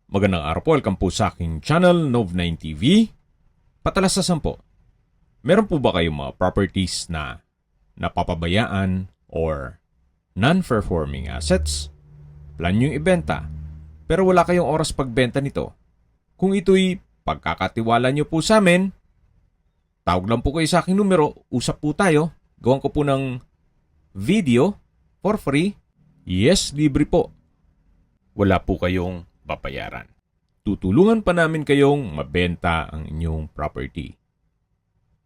Magandang araw po, welcome po sa aking channel, Nov9 TV. Patalasasan po, meron po ba kayong mga properties na napapabayaan or non-performing assets? Plan nyo yung ibenta, pero wala kayong oras pagbenta nito. Kung ito'y pagkakatiwala nyo po sa amin, tawag lang po kayo sa aking numero, usap po tayo, gawan ko po ng video for free. Yes, libre po. Wala po kayong babayaran. Tutulungan pa namin kayong mabenta ang inyong property.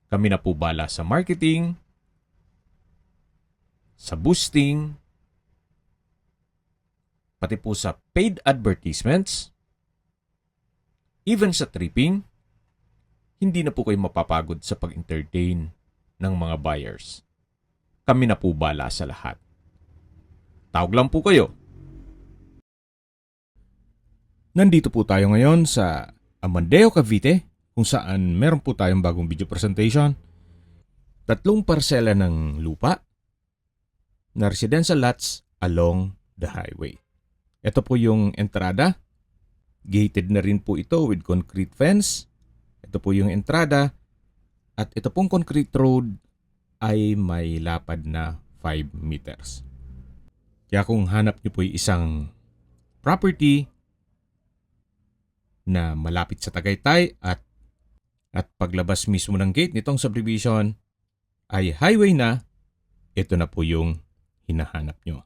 Kami na po bala sa marketing, sa boosting, pati po sa paid advertisements, even sa tripping. Hindi na po kayo mapapagod sa pag-entertain ng mga buyers. Kami na po bala sa lahat. Tawag lang po kayo. Nandito po tayo ngayon sa Amadeo, Cavite, kung saan meron po tayong bagong video presentation. 3 parsela ng lupa na residential lots along the highway. Ito po yung entrada. Gated na rin po ito with concrete fence. Ito po yung entrada. At ito pong concrete road ay may lapad na 5 meters. Kaya kung hanap niyo po yung isang property na malapit sa Tagaytay at paglabas mismo ng gate nitong subdivision ay highway na, ito na po yung hinahanap nyo.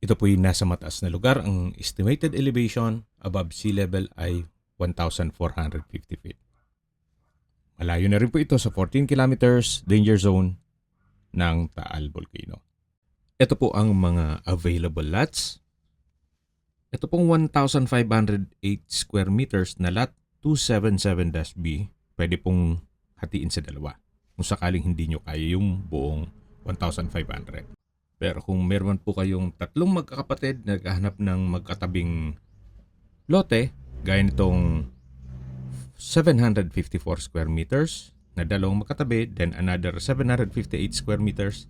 Ito po yung nasa mataas na lugar. Ang estimated elevation above sea level ay 1,450 feet. Malayo na rin po ito sa 14 kilometers danger zone ng Taal Volcano. Ito po ang mga available lots. Ito pong 1,508 square meters na lot 277-B, pwede pong hatiin sa dalawa kung sakaling hindi nyo kaya yung buong 1,500. Pero kung meron po kayong 3 magkakapatid na naghahanap ng magkatabing lote, gaya nitong 754 square meters na dalawang magkatabi, then another 758 square meters,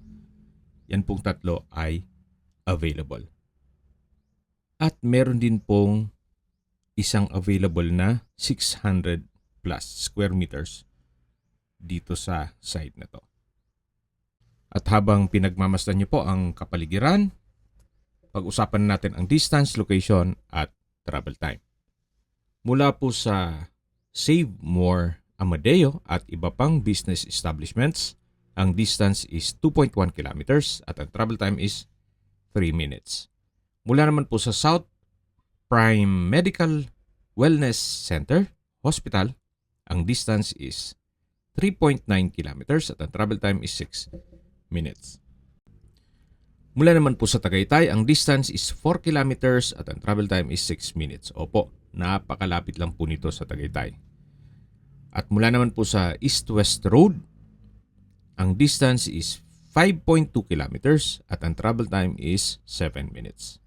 yan pong 3 ay available. At meron din pong isang available na 600 plus square meters dito sa site na to. At habang pinagmamasdan niyo po ang kapaligiran, pag-usapan natin ang distance, location at travel time. Mula po sa Save More Amadeo at iba pang business establishments, ang distance is 2.1 kilometers at ang travel time is 3 minutes. Mula naman po sa South Prime Medical Wellness Center Hospital, ang distance is 3.9 kilometers at ang travel time is 6 minutes. Mula naman po sa Tagaytay, ang distance is 4 kilometers at ang travel time is 6 minutes. Opo, napakalapit lang po nito sa Tagaytay. At mula naman po sa East-West Road, ang distance is 5.2 kilometers at ang travel time is 7 minutes.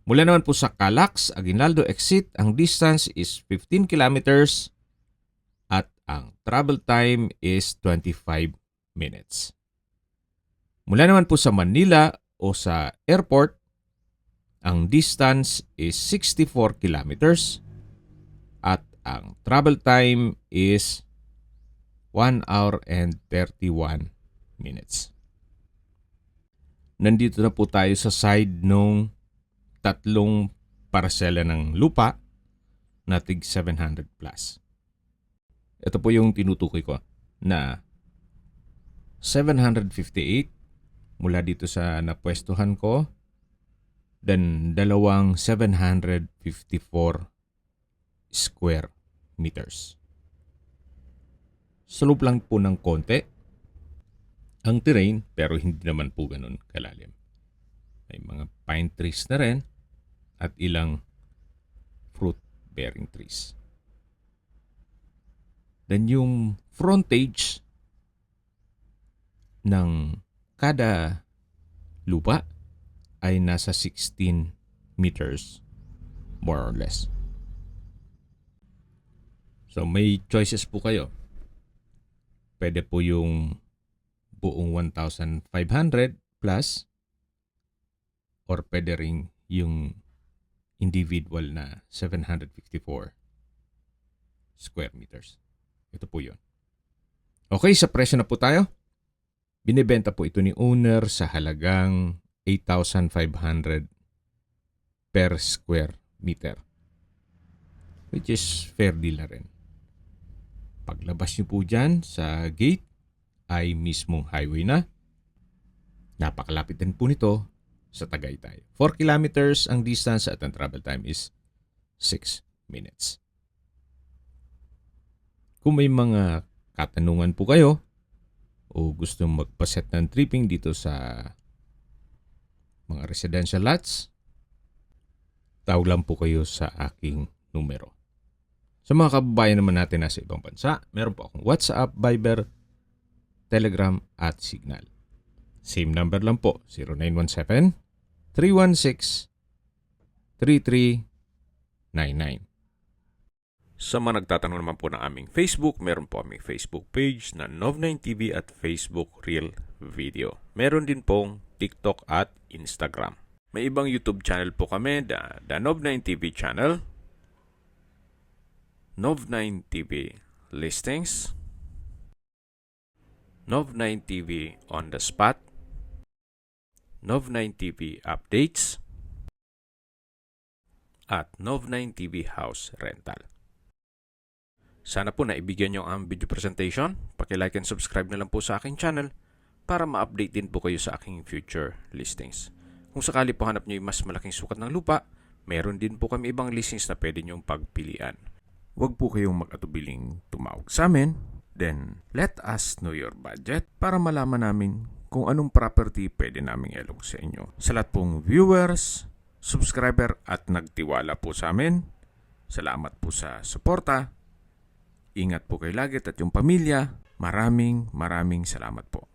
Mula naman po sa Calax, Aguinaldo exit, ang distance is 15 kilometers at ang travel time is 25 minutes. Mula naman po sa Manila o sa airport, ang distance is 64 kilometers at ang travel time is 1 hour and 31 minutes. Nandito na po tayo sa side nung 3 parsela ng lupa na tig 700 plus. Ito po yung tinutukoy ko na 758 mula dito sa napwestuhan ko, then dalawang 754 square meters. Slope lang po ng konti ang terrain, pero hindi naman po ganun kalalim. May mga pine trees na rin at ilang fruit-bearing trees. Then yung frontage ng kada lupa ay nasa 16 meters more or less. So may choices po kayo. Pwede po yung buong 1,500 plus or pwede rin yung individual na 754 square meters. Ito po yun. Okay, sa presyo na po tayo. Binibenta po ito ni owner sa halagang 8,500 per square meter. Which is fair deal na rin. Paglabas nyo po dyan sa gate ay mismong highway na. Napakalapit din po nito sa Tagaytay. 4 kilometers ang distance at ang travel time is 6 minutes. Kung may mga katanungan po kayo o gusto magpaset ng tripping dito sa mga residential lots, tawag lang po kayo sa aking numero. Sa mga kababayan naman natin nasa ibang bansa, meron po akong WhatsApp, Viber, Telegram at Signal. Same number lang po, 0917-316-3399. Sa mga nagtatanong naman po ng aming Facebook, meron po aming Facebook page na Nov9TV at Facebook Real Video. Meron din pong TikTok at Instagram. May ibang YouTube channel po kami, the Nov9TV channel, Nov9TV Listings, Nov9TV On The Spot, Nov9TV Updates, at Nov9TV House Rental. Sana po naibigyan nyo ang video presentation. Paki-like and subscribe na lang po sa aking channel para ma-update din po kayo sa aking future listings. Kung sakali po hanap nyo yung mas malaking sukat ng lupa, meron din po kami ibang listings na pwede nyong pagpilian. Huwag po kayong mag-atubiling tumawag sa amin. Then, let us know your budget para malaman namin kung anong property pwede naming ilong sa inyo. Sa lahat pong viewers, subscriber at nagtiwala po sa amin, salamat po sa suporta. Ingat po kayo lagi at yung pamilya. Maraming salamat po.